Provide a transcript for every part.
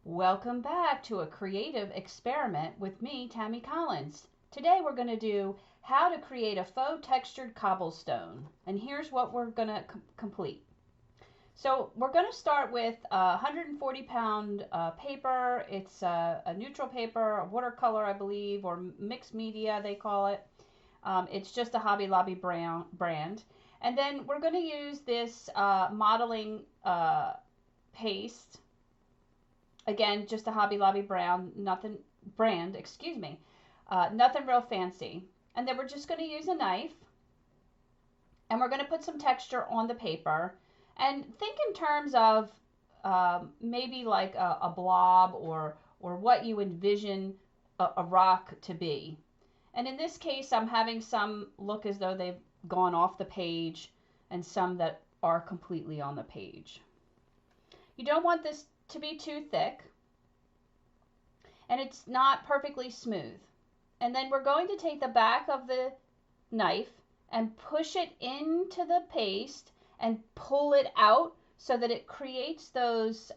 Welcome back to a creative experiment with me, Tammy Collins. Today we're going to do how to create a faux textured cobblestone. And here's what we're going to complete. So we're going to start with a 140-pound paper. It's a neutral paper, a watercolor, I believe, or mixed media, they call it. It's just a Hobby Lobby brand. And then we're going to use this modeling paste. Again, just a Hobby Lobby brand, excuse me. Nothing real fancy. And then we're just going to use a knife. And we're going to put some texture on the paper. And think in terms of maybe like a blob or what you envision a rock to be. And in this case, I'm having some look as though they've gone off the page and some that are completely on the page. You don't want this to be too thick, and it's not perfectly smooth. And then we're going to take the back of the knife and push it into the paste and pull it out so that it creates those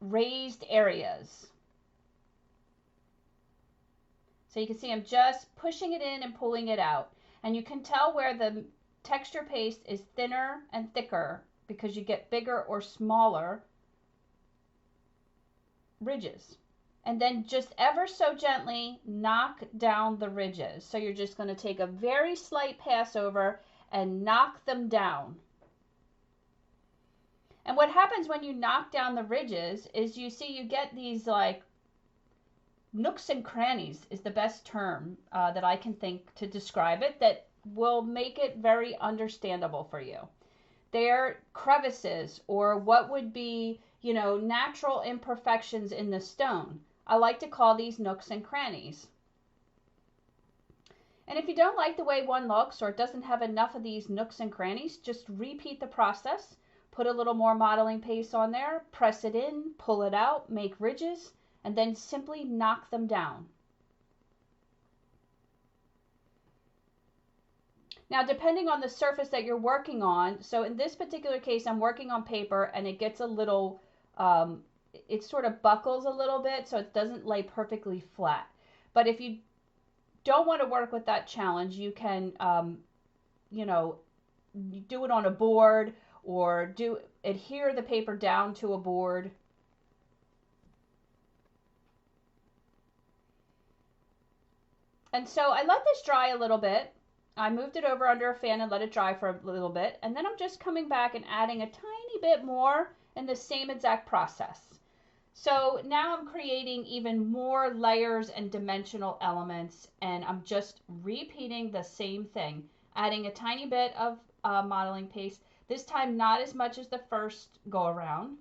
raised areas. So you can see I'm just pushing it in and pulling it out. And you can tell where the texture paste is thinner and thicker because you get bigger or smaller ridges. And then just ever so gently knock down the ridges. So you're just going to take a very slight pass over and knock them down. And what happens when you knock down the ridges is you get these like nooks and crannies is the best term that I can think to describe it, that will make it very understandable for you. They're crevices or what would be, natural imperfections in the stone. I like to call these nooks and crannies. And if you don't like the way one looks or it doesn't have enough of these nooks and crannies, just repeat the process. Put a little more modeling paste on there, press it in, pull it out, make ridges, and then simply knock them down. Now, depending on the surface that you're working on, so in this particular case, I'm working on paper and it gets a little, it sort of buckles a little bit, so it doesn't lay perfectly flat. But if you don't want to work with that challenge, you can, do it on a board or adhere the paper down to a board. And so I let this dry a little bit. I moved it over under a fan and let it dry for a little bit. And then I'm just coming back and adding a tiny bit more in the same exact process. So now I'm creating even more layers and dimensional elements, and I'm just repeating the same thing, adding a tiny bit of modeling paste, this time not as much as the first go around.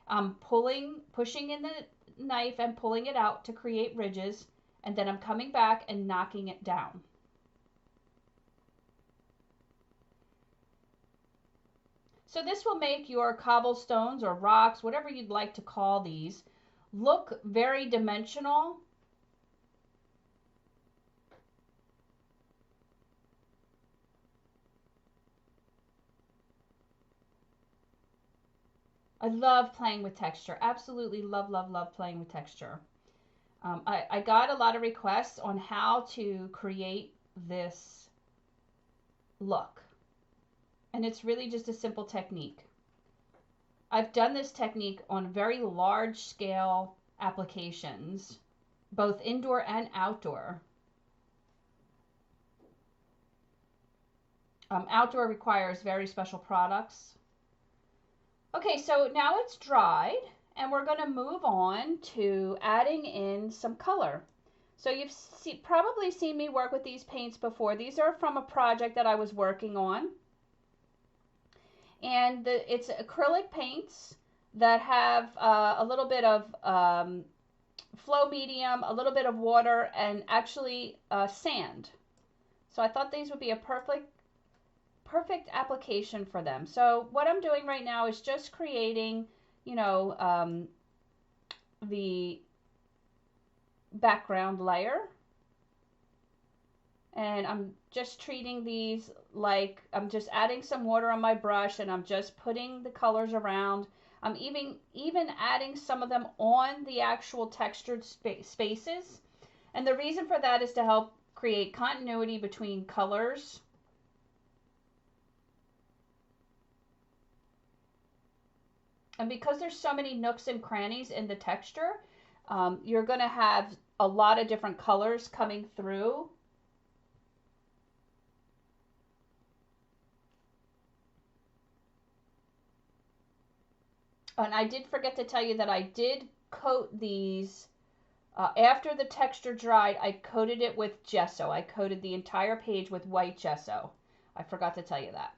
I'm pushing in the knife and pulling it out to create ridges, and then I'm coming back and knocking it down. So this will make your cobblestones or rocks, whatever you'd like to call these, look very dimensional. I love playing with texture. Absolutely love, love, love playing with texture. I got a lot of requests on how to create this look. And it's really just a simple technique. I've done this technique on very large scale applications, both indoor and outdoor. Outdoor requires very special products. Okay, so now it's dried and we're going to move on to adding in some color. So you've probably seen me work with these paints before. These are from a project that I was working on. And it's acrylic paints that have a little bit of flow medium, a little bit of water, and actually sand. So I thought these would be a perfect application for them. So what I'm doing right now is just creating, the background layer. And I'm just treating these like I'm just adding some water on my brush and I'm just putting the colors around. I'm even adding some of them on the actual textured spaces. And the reason for that is to help create continuity between colors. And because there's so many nooks and crannies in the texture, you're going to have a lot of different colors coming through. And I did forget to tell you that I did coat these after the texture dried. I coated it with gesso. I coated the entire page with white gesso. I forgot to tell you that.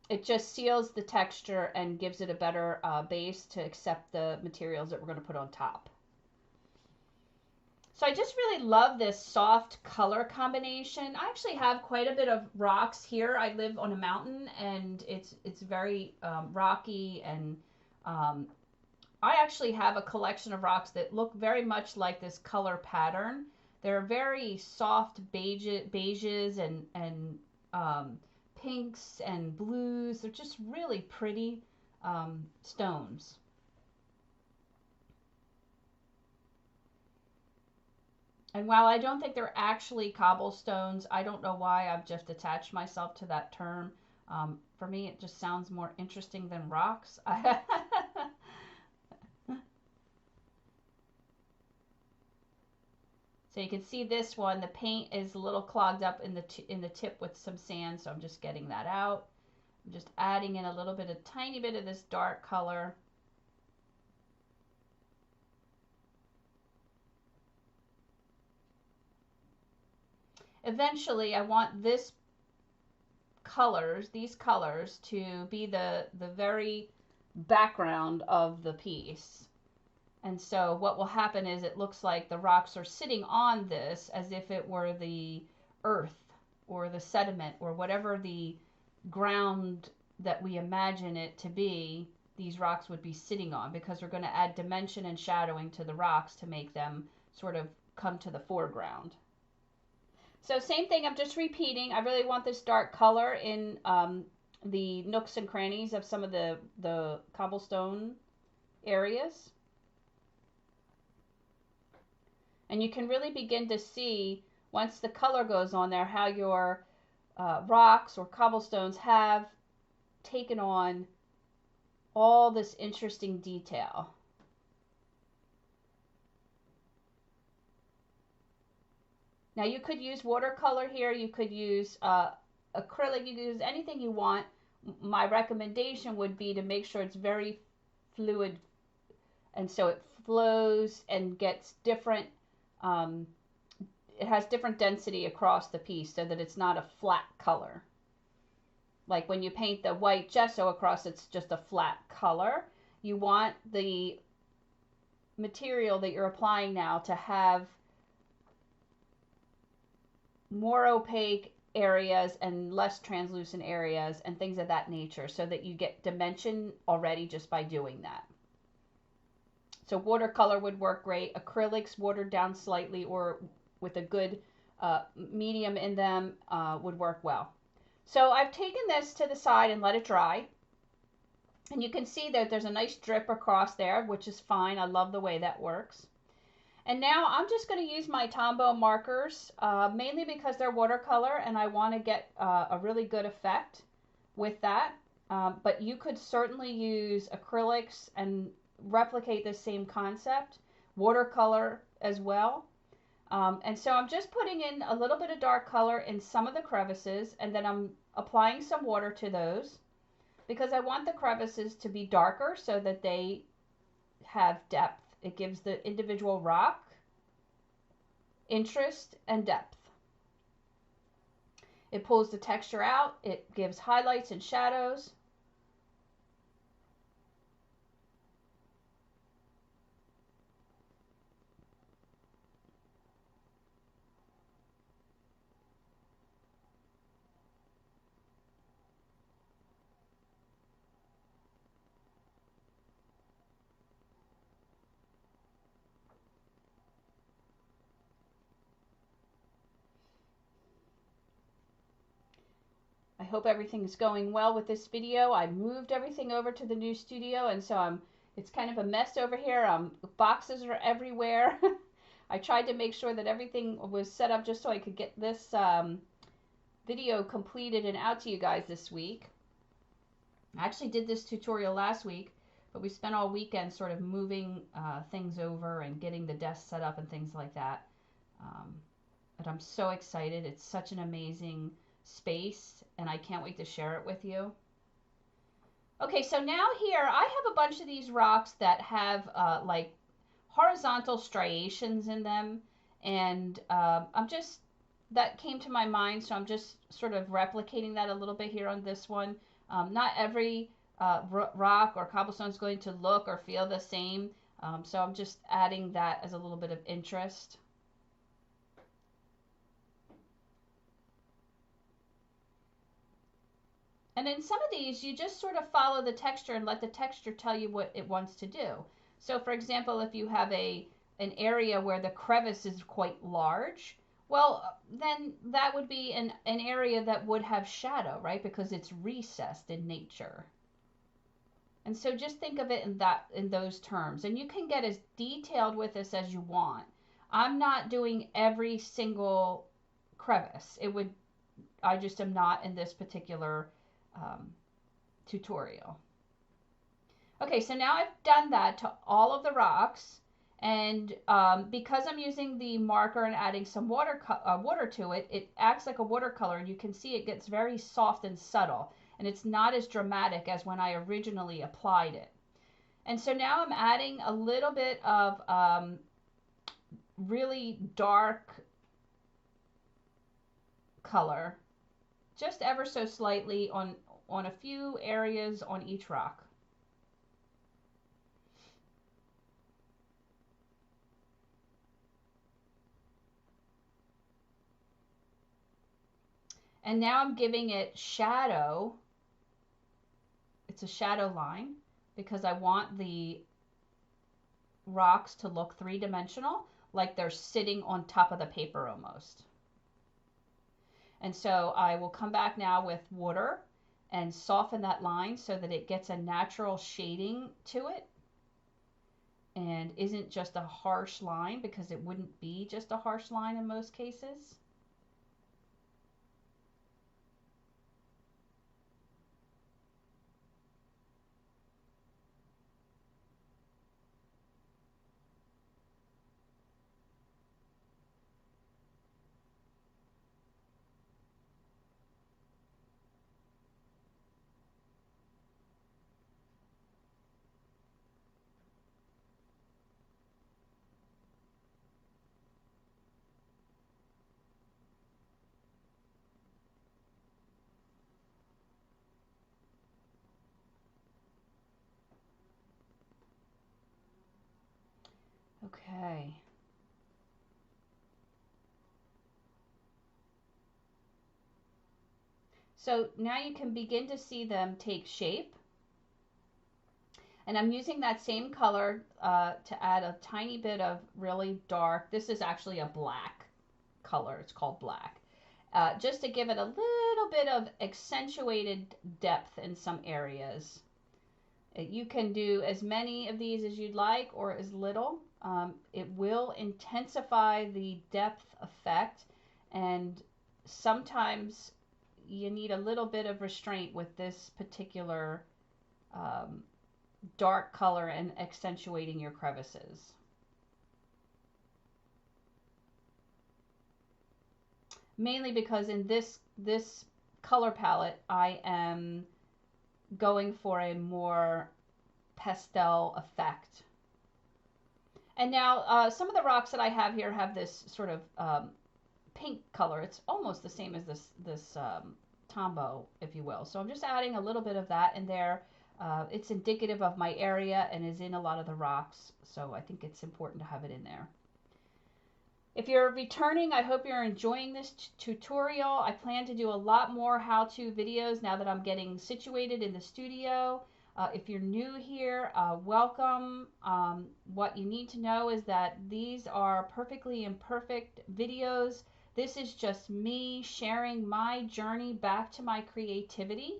It just seals the texture and gives it a better base to accept the materials that we're going to put on top. So I just really love this soft color combination. I actually have quite a bit of rocks here. I live on a mountain and it's very rocky, and I actually have a collection of rocks that look very much like this color pattern. They're very soft beiges and pinks and blues. They're just really pretty stones. And while I don't think they're actually cobblestones, I don't know why I've just attached myself to that term. For me, it just sounds more interesting than rocks. So you can see this one, the paint is a little clogged up in the tip with some sand, so I'm just getting that out. I'm just adding in a tiny bit of this dark color. Eventually, I want these colors to be the very background of the piece. And so what will happen is it looks like the rocks are sitting on this as if it were the earth or the sediment or whatever the ground that we imagine it to be, these rocks would be sitting on, because we're going to add dimension and shadowing to the rocks to make them sort of come to the foreground. So same thing, I'm just repeating. I really want this dark color in the nooks and crannies of some of the cobblestone areas. And you can really begin to see, once the color goes on there, how your rocks or cobblestones have taken on all this interesting detail. Now you could use watercolor here, you could use acrylic, you could use anything you want. My recommendation would be to make sure it's very fluid, and so it flows and gets different, it has different density across the piece so that it's not a flat color. Like when you paint the white gesso across, it's just a flat color. You want the material that you're applying now to have more opaque areas and less translucent areas and things of that nature, so that you get dimension already just by doing that. So watercolor would work great. Acrylics watered down slightly or with a good medium in them would work well. So I've taken this to the side and let it dry. And you can see that there's a nice drip across there, which is fine. I love the way that works. And now I'm just going to use my Tombow markers, mainly because they're watercolor and I want to get a really good effect with that. But you could certainly use acrylics and replicate the same concept, watercolor as well. And so I'm just putting in a little bit of dark color in some of the crevices, and then I'm applying some water to those because I want the crevices to be darker so that they have depth. It gives the individual rock interest and depth. It pulls the texture out. It gives highlights and shadows. I hope everything's going well with this video. I moved everything over to the new studio, and so it's kind of a mess over here. Boxes are everywhere. I tried to make sure that everything was set up just so I could get this video completed and out to you guys this week. I actually did this tutorial last week, but we spent all weekend sort of moving things over and getting the desk set up and things like that. But I'm so excited. It's such an amazing space, and I can't wait to share it with you. Okay, so now here I have a bunch of these rocks that have like horizontal striations in them, and that came to my mind, so I'm just sort of replicating that a little bit here on this one. Not every rock or cobblestone is going to look or feel the same, so I'm just adding that as a little bit of interest. And in some of these, you just sort of follow the texture and let the texture tell you what it wants to do. So for example, if you have an area where the crevice is quite large, well, then that would be an area that would have shadow, right? Because it's recessed in nature. And so just think of it in those terms. And you can get as detailed with this as you want. I'm not doing every single crevice. I just am not in this particular tutorial. Okay, so now I've done that to all of the rocks, and because I'm using the marker and adding some water to it, it acts like a watercolor, and you can see it gets very soft and subtle, and it's not as dramatic as when I originally applied it. And so now I'm adding a little bit of really dark color, just ever so slightly on a few areas on each rock. And now I'm giving it shadow. It's a shadow line because I want the rocks to look three-dimensional, like they're sitting on top of the paper almost. And so I will come back now with water and soften that line so that it gets a natural shading to it and isn't just a harsh line, because it wouldn't be just a harsh line in most cases. Okay. So now you can begin to see them take shape. And I'm using that same color to add a tiny bit of really dark. This is actually a black color. It's called black. Just to give it a little bit of accentuated depth in some areas. You can do as many of these as you'd like, or as little. It will intensify the depth effect, and sometimes you need a little bit of restraint with this particular dark color and accentuating your crevices. Mainly because in this color palette, I am going for a more pastel effect. And now some of the rocks that I have here have this sort of pink color. It's almost the same as this tombow, if you will. So I'm just adding a little bit of that in there. It's indicative of my area and is in a lot of the rocks, so I think it's important to have it in there. If you're returning, I hope you're enjoying this tutorial. I plan to do a lot more how-to videos now that I'm getting situated in the studio. If you're new here, welcome. What you need to know is that these are perfectly imperfect videos. This is just me sharing my journey back to my creativity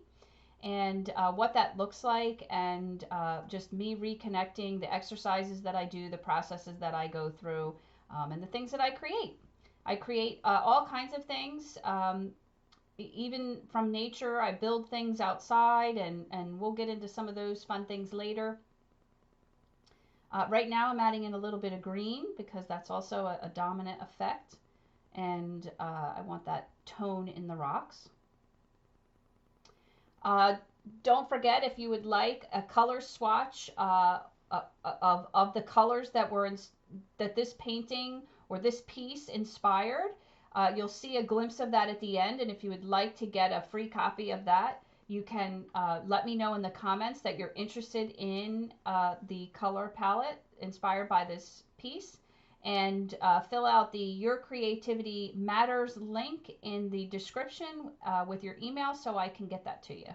and what that looks like, and just me reconnecting, the exercises that I do, the processes that I go through, and the things that I create. I create all kinds of things, even from nature. I build things outside, and we'll get into some of those fun things later. Right now I'm adding in a little bit of green because that's also a dominant effect, and I want that tone in the rocks. Don't forget, if you would like a color swatch of the colors that were that this painting or this piece inspired, you'll see a glimpse of that at the end. And if you would like to get a free copy of that, you can let me know in the comments that you're interested in the color palette inspired by this piece, and fill out the Your Creativity Matters link in the description with your email so I can get that to you.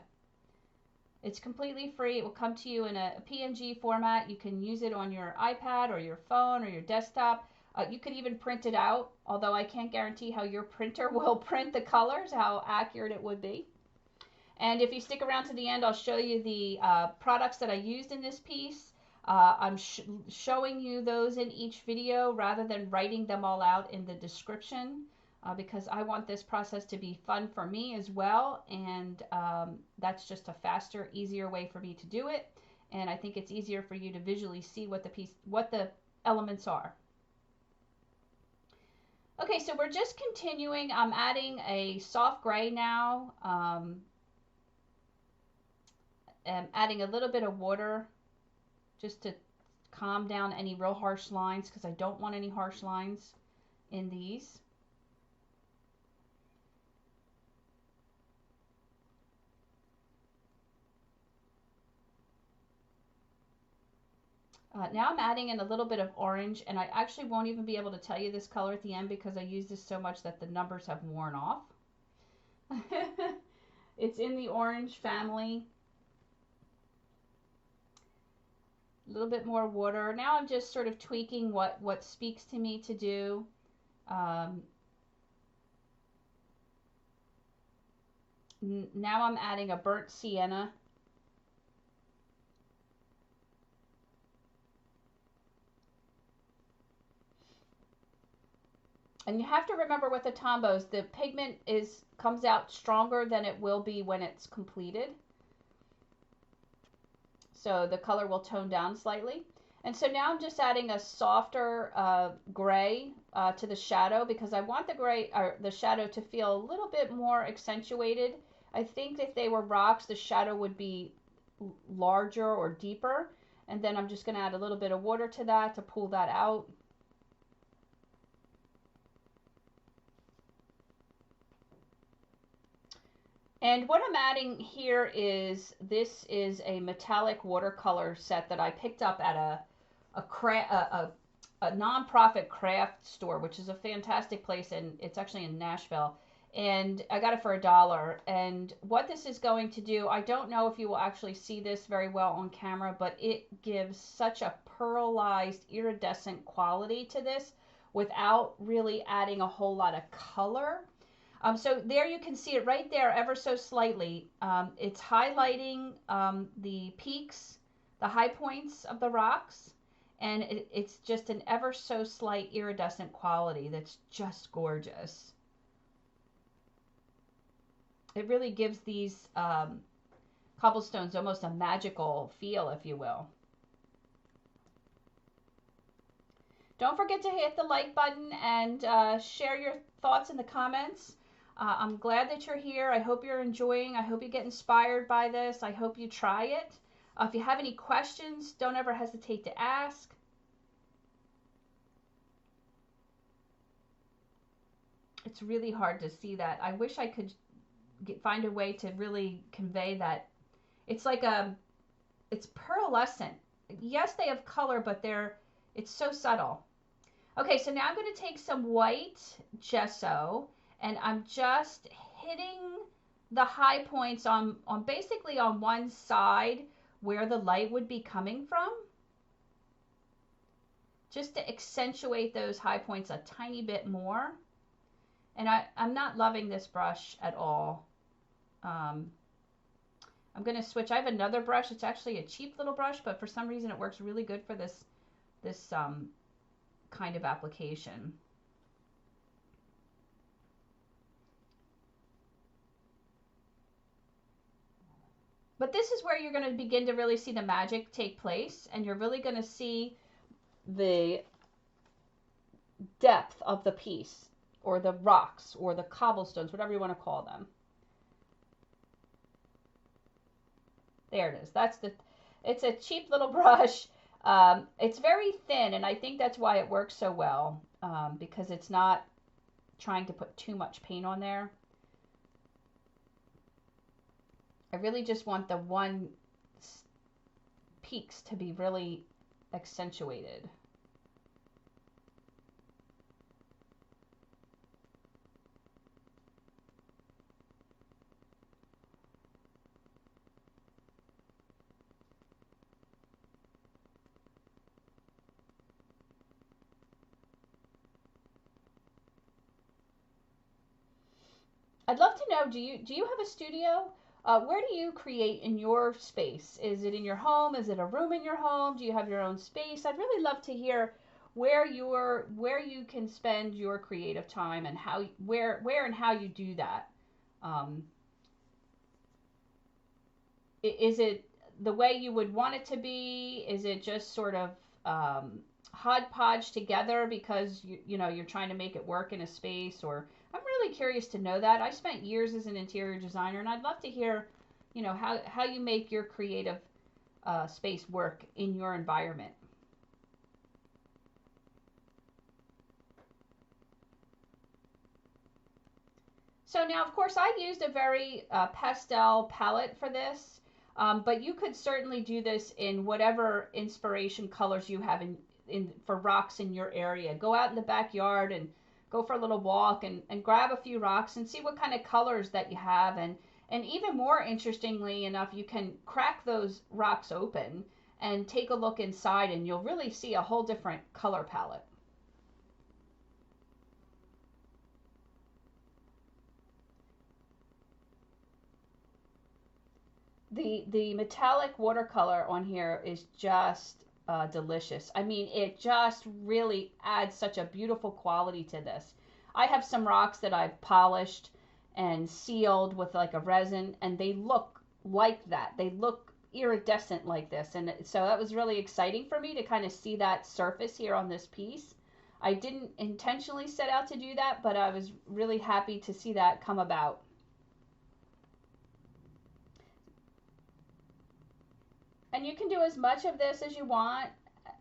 It's completely free. It will come to you in a PNG format. You can use it on your iPad or your phone or your desktop. You could even print it out, although I can't guarantee how your printer will print the colors, how accurate it would be. And if you stick around to the end, I'll show you the products that I used in this piece. I'm showing you those in each video rather than writing them all out in the description, because I want this process to be fun for me as well. And that's just a faster, easier way for me to do it. And I think it's easier for you to visually see what the elements are. Okay, so we're just continuing. I'm adding a soft gray now. I'm adding a little bit of water just to calm down any real harsh lines, because I don't want any harsh lines in these. Now I'm adding in a little bit of orange, and I actually won't even be able to tell you this color at the end because I use this so much that the numbers have worn off. It's in the orange family. A little bit more water. Now I'm just sort of tweaking what speaks to me to do. Now I'm adding a burnt sienna. And you have to remember with the Tombos, the pigment comes out stronger than it will be when it's completed. So the color will tone down slightly. And so now I'm just adding a softer gray to the shadow, because I want the gray or the shadow to feel a little bit more accentuated. I think if they were rocks, the shadow would be larger or deeper. And then I'm just going to add a little bit of water to that to pull that out. And what I'm adding here is, this is a metallic watercolor set that I picked up at a nonprofit craft store, which is a fantastic place, and it's actually in Nashville. And I got it for $1. And what this is going to do, I don't know if you will actually see this very well on camera, but it gives such a pearlized, iridescent quality to this without really adding a whole lot of color. So there you can see it right there ever so slightly. It's highlighting the peaks, the high points of the rocks, and it's just an ever so slight iridescent quality that's just gorgeous. It really gives these cobblestones almost a magical feel, if you will. Don't forget to hit the like button and share your thoughts in the comments. I'm glad that you're here. I hope you're enjoying. I hope you get inspired by this. I hope you try it. If you have any questions, don't ever hesitate to ask. It's really hard to see that. I wish I could find a way to really convey that. It's like it's pearlescent. Yes, they have color, but it's so subtle. Okay, so now I'm going to take some white gesso, and I'm just hitting the high points on basically on one side where the light would be coming from, just to accentuate those high points a tiny bit more. And I'm not loving this brush at all. Um, I'm going to switch. I have another brush. It's actually a cheap little brush, but for some reason it works really good for this kind of application. But this is where you're going to begin to really see the magic take place, and you're really going to see the depth of the piece, or the rocks, or the cobblestones, whatever you want to call them. There it is. It's a cheap little brush. It's very thin, and I think that's why it works so well, because it's not trying to put too much paint on there. I really just want the one peaks to be really accentuated. I'd love to know, do you have a studio? Where do you create in your space? Is it in your home? Is it a room in your home? Do you have your own space? I'd really love to hear where you can spend your creative time, and how where and how you do that. Um, is it the way you would want it to be? Is it just sort of hodgepodge together because you're trying to make it work in a space? Or I'm really curious to know that. I spent years as an interior designer, and I'd love to hear, how you make your creative space work in your environment. So now, of course, I used a very pastel palette for this, but you could certainly do this in whatever inspiration colors you have for rocks in your area. Go out in the backyard and go for a little walk, and grab a few rocks and see what kind of colors that you have. And even more interestingly enough, you can crack those rocks open and take a look inside, and you'll really see a whole different color palette. The metallic watercolor on here is just delicious. I mean, it just really adds such a beautiful quality to this. I have some rocks that I've polished and sealed with like a resin, and they look like that. They look iridescent like this. And so that was really exciting for me to kind of see that surface here on this piece. I didn't intentionally set out to do that, but I was really happy to see that come about. And you can do as much of this as you want.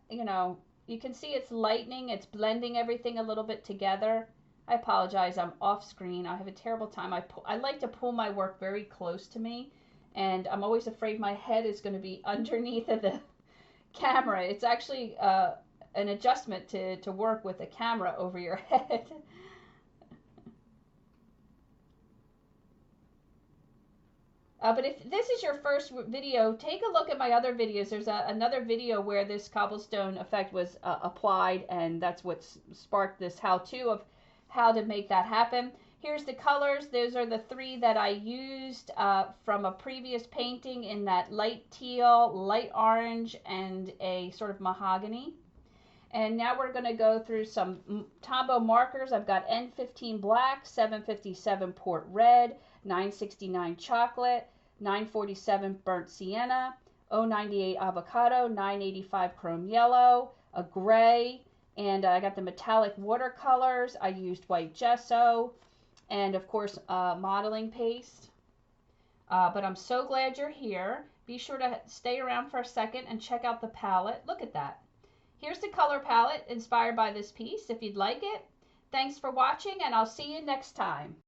You know, you can see it's lightening, it's blending everything a little bit together. I apologize, I'm off screen. I have a terrible time. I like to pull my work very close to me, and I'm always afraid my head is going to be underneath of the camera. It's actually an adjustment to work with a camera over your head. But if this is your first video, take a look at my other videos. There's another video where this cobblestone effect was applied, and that's what sparked this how-to of how to make that happen. Here's the colors. Those are the three that I used from a previous painting in that light teal, light orange, and a sort of mahogany. And now we're going to go through some Tombow markers. I've got N15 black, 757 port red, 969 chocolate, 947 burnt sienna, 098 avocado, 985 chrome yellow, a gray, and I got the metallic watercolors. I used white gesso, and of course modeling paste. But I'm so glad you're here. Be sure to stay around for a second and check out the palette. Look at that. Here's the color palette inspired by this piece if you'd like it. Thanks for watching, and I'll see you next time.